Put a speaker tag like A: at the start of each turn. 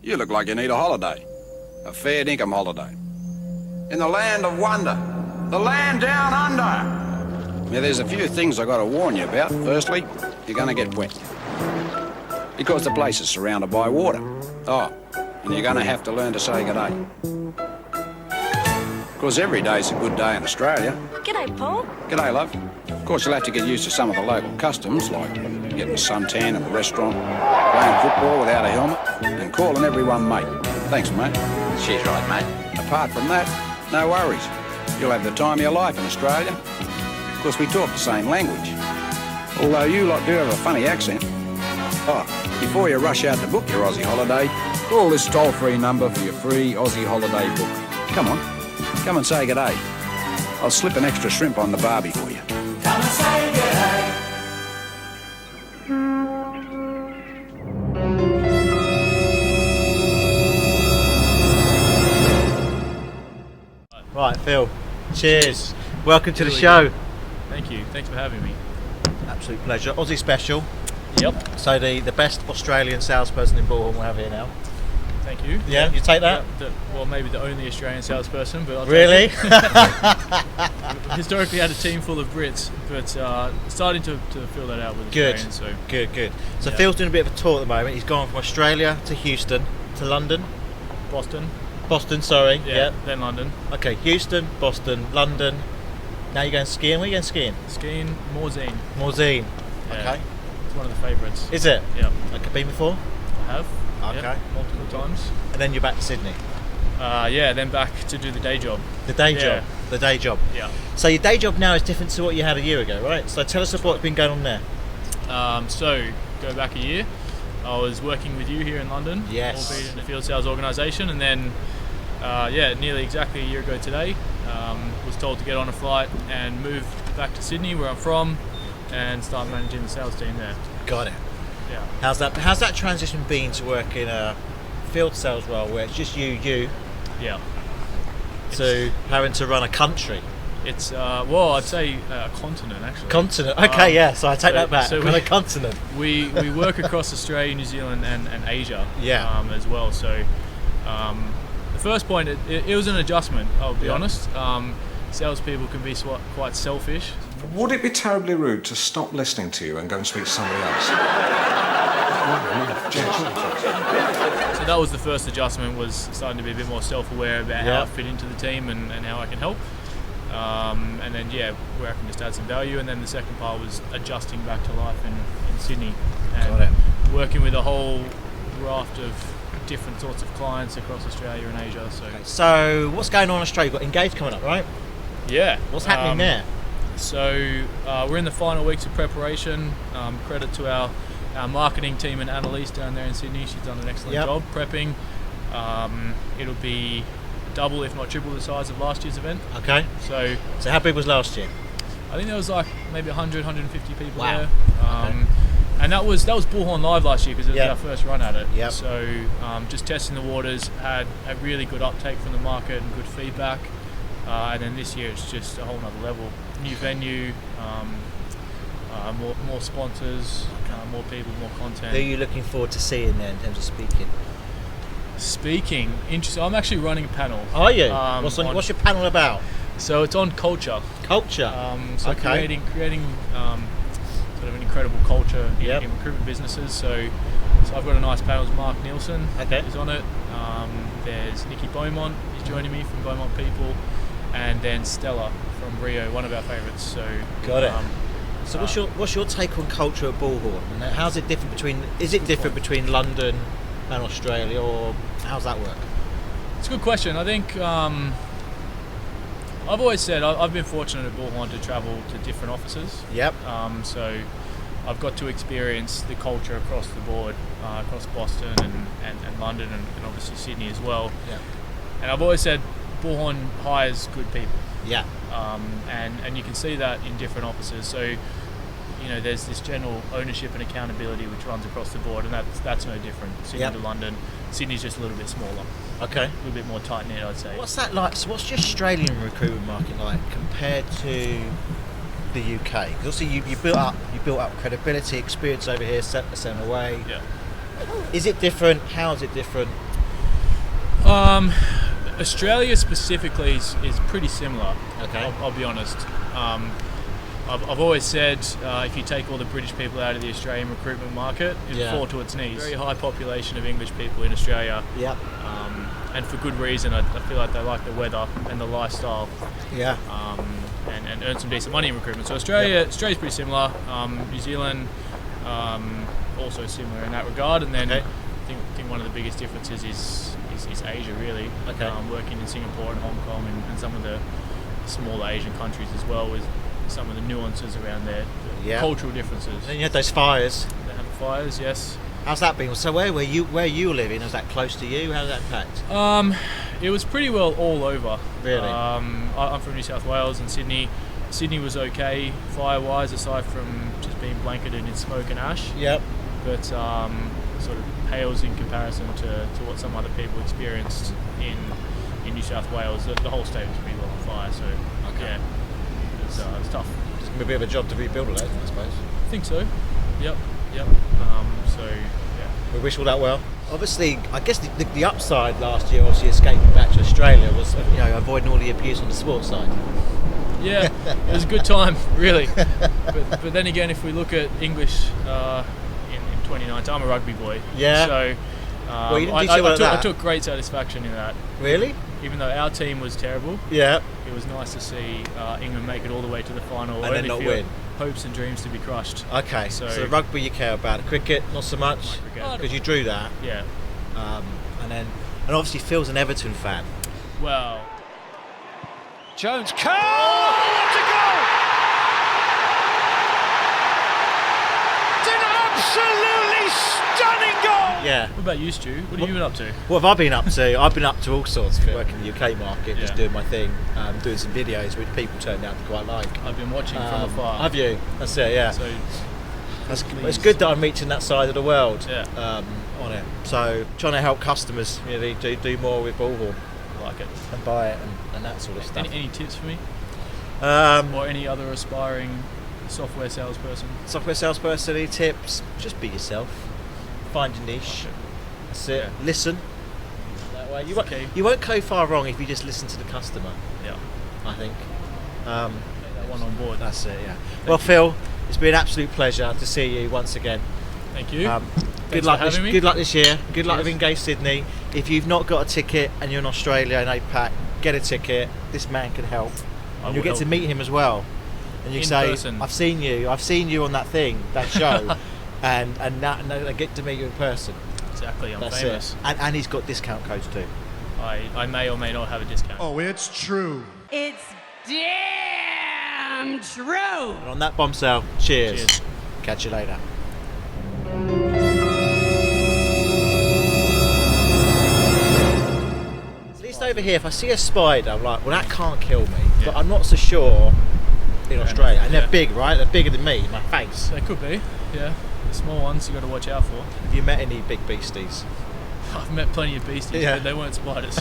A: You look like you need a holiday. A fair dinkum holiday. In the land of wonder. The land down under. Now, there's a few things I got to warn you about. Firstly, you're going to get wet. Because the place is surrounded by water. Oh, and you're going to have to learn to say good day. Because every day's a good day in Australia.
B: G'day, Paul.
A: G'day, love. Of course, you'll have to get used to some of the local customs, like getting a suntan in a restaurant, playing football without a helmet, and calling everyone mate. Thanks, mate.
C: She's right, mate.
A: Apart from that, no worries. You'll have the time of your life in Australia. Of course, we talk the same language. Although you lot do have a funny accent. Oh, before you rush out to book your Aussie holiday, call this toll-free number for your free Aussie holiday book. Come on, come and say g'day. I'll slip an extra shrimp on the barbie for you.
D: Come and say g'day.
E: Right, Phil. Cheers. Welcome to the show.
F: Thank you. Thanks for having me.
E: Absolute pleasure. Aussie special.
F: Yep.
E: So the best Australian salesperson in Bullhorn we'll have here now.
F: Thank you.
E: Yeah, you take that?
F: Yeah, well, maybe the only Australian salesperson, but I'll
E: Really?
F: take it. Historically had a team full of Brits, but starting to fill that out with
E: Good.
F: Australians. So
E: Good. So
F: Yeah.
E: Phil's doing a bit of a tour at the moment. He's gone from Australia to Houston to London. Boston, sorry.
F: yeah, then London.
E: Okay, Houston, Boston, London. Now you're going skiing. Where are you going skiing?
F: Skiing, Morzine.
E: Morzine.
F: Yeah.
E: Okay.
F: It's one of the favourites.
E: Is it?
F: Yeah,
E: Okay, been before?
F: I have.
E: Okay.
F: Yep, multiple times.
E: And then you're back to Sydney.
F: Yeah, then back to do the day job.
E: The day
F: Yeah.
E: job. The day job.
F: Yeah.
E: So your day job now is different to what you had a year ago, right? So tell us what's been going on there.
F: So go back a year. I was working with you here in London.
E: Yes.
F: Albeit in a field sales organisation, and then nearly exactly a year ago today, was told to get on a flight and move back to Sydney, where I'm from, and start managing the sales team there.
E: Got it.
F: Yeah.
E: How's that transition been to work in a field sales role where it's just you
F: Yeah.
E: to having to run a country?
F: It's I'd say a continent actually.
E: Continent. Okay, yeah. So I take that back.
F: so
E: Run a continent.
F: We work across Australia, New Zealand, and Asia.
E: Yeah.
F: As well. So the first point, it was an adjustment. I'll be honest. Salespeople can be quite selfish.
G: Would it be terribly rude to stop listening to you and go and speak to somebody else?
F: So that was the first adjustment, was starting to be a bit more self-aware about how I fit into the team and how I can help. And then, where I can just add some value. And then the second part was adjusting back to life in Sydney. And
E: Got it.
F: working with a whole raft of different sorts of clients across Australia and Asia.
E: So what's going on in Australia? You've got Engage coming up, right?
F: Yeah.
E: What's happening there?
F: So we're in the final weeks of preparation. Credit to our marketing team and Annalise down there in Sydney. She's done an excellent job prepping. It'll be double, if not triple, the size of last year's event.
E: Okay.
F: So
E: how big was last year?
F: I think there was like maybe 100, 150 people
E: Wow.
F: there.
E: Okay.
F: And that was Bullhorn Live last year because it was our first run at it.
E: Yep.
F: So just testing the waters, had a really good uptake from the market and good feedback. And then this year it's just a whole nother level. New venue, more sponsors, more people, more content.
E: Who are you looking forward to seeing there in terms of speaking?
F: Speaking, interesting. I'm actually running a panel.
E: Are you? What's your panel about?
F: So it's on culture.
E: Culture.
F: Creating sort of an incredible culture in recruitment businesses. So I've got a nice panel with Mark Nielsen who's on it. There's Nikki Beaumont, he's joining me from Beaumont People, and then Stella from Rio, one of our favourites. So
E: got it. So what's your take on culture at Bullhorn? And how's it different between London and Australia, or how's that work?
F: It's a good question. I think I've always said I've been fortunate at Bullhorn to travel to different offices.
E: Yep.
F: So I've got to experience the culture across the board, across Boston and London and obviously Sydney as well.
E: Yeah.
F: And I've always said Bullhorn hires good people.
E: Yeah.
F: And you can see that in different offices. So there's this general ownership and accountability which runs across the board, and that's no different. Sydney to London. Sydney's just a little bit smaller.
E: Okay.
F: A little bit more tight knit, I'd say.
E: What's that like? So what's the Australian recruitment market like compared to the UK? Because obviously you built up credibility, experience over here, set away.
F: Yeah.
E: Is it different? How is it different?
F: Australia specifically is pretty similar.
E: Okay.
F: I'll be honest. I've always said if you take all the British people out of the Australian recruitment market, it'll fall to its knees. Very high population of English people in Australia.
E: Yep.
F: And for good reason. I feel like they like the weather and the lifestyle.
E: Yeah.
F: And earn some decent money in recruitment. So Australia's pretty similar. New Zealand also similar in that regard. And then I think one of the biggest differences is Asia, really.
E: Okay.
F: Working in Singapore and Hong Kong and some of the smaller Asian countries as well, with some of the nuances around their cultural differences.
E: Then you had those fires.
F: They had the fires, yes.
E: How's that been? So where you living? Was that close to you? How did that impact?
F: It was pretty well all over.
E: Really?
F: I'm from New South Wales, and Sydney was fire-wise, aside from just being blanketed in smoke and ash.
E: Yep.
F: But sort of pales in comparison to what some other people experienced in New South Wales. The whole state was pretty well on fire, so yeah, it was tough.
E: It's going to be a bit of a job to rebuild it, I suppose.
F: I think so. Yep. So yeah.
E: We wish all that well. Obviously, I guess the upside last year, obviously escaping back to Australia, was avoiding all the abuse on the sports side.
F: Yeah, it was a good time, really. But then again, if we look at English in 2019, I'm a rugby boy.
E: Yeah.
F: So
E: Well, you didn't do too well at
F: I
E: that.
F: took great satisfaction in that.
E: Really?
F: Even though our team was terrible,
E: Yeah.
F: it was nice to see England make it all the way to the final
E: And then not win.
F: hopes and dreams to be crushed.
E: Okay. So the rugby you care about, the cricket not so much,
F: cricket.
E: because you drew that.
F: Yeah.
E: And obviously Phil's an Everton fan.
F: Well,
D: Jones, what a goal! It's an absolutely stunning goal!
E: Yeah.
F: what about you, Stu? What have you been up to?
E: What have I been up to? I've been up to all sorts. Working in the UK market, just doing my thing, doing some videos which people turned out to quite like.
F: I've been watching from afar.
E: Have you? That's it. Yeah.
F: So
E: It's good that I'm reaching that side of the world.
F: Yeah.
E: On it. So trying to help customers really do more with Bullhorn
F: like it.
E: and buy it and that sort of stuff.
F: Any tips for me?
E: Or
F: Or any other aspiring software salesperson?
E: software salesperson, any tips? Just be yourself. Find your niche. That's it.
F: Yeah.
E: Listen. That way you won't go far wrong if you just listen to the customer.
F: Yeah.
E: I think.
F: Take that one on board.
E: That's it. Yeah. Well, Phil, it's been an absolute pleasure to see you once again.
F: Thank you.
E: Good luck this year. Good luck with Engage Sydney. If you've not got a ticket and you're in Australia in APAC, get a ticket. This man can help. And you'll get to meet him as well. And you can say,
F: person.
E: I've seen you on that show, and now I get to meet you in person.
F: Exactly, I'm
E: That's
F: famous.
E: it. And he's got discount codes too.
F: I may or may not have a discount.
B: Oh, it's true.
C: It's damn true.
E: And on that bombshell, cheers.
F: Cheers.
E: Catch you later. At least over here, if I see a spider, I'm like, well, that can't kill me.
F: Yeah.
E: But I'm not so sure in Australia. And
F: Yeah.
E: they're big, right? They're bigger than me, my face.
F: They could be, yeah. The small ones you got to watch out for.
E: Have you met any big beasties?
F: I've met plenty of beasties,
E: Yeah.
F: but they weren't spiders.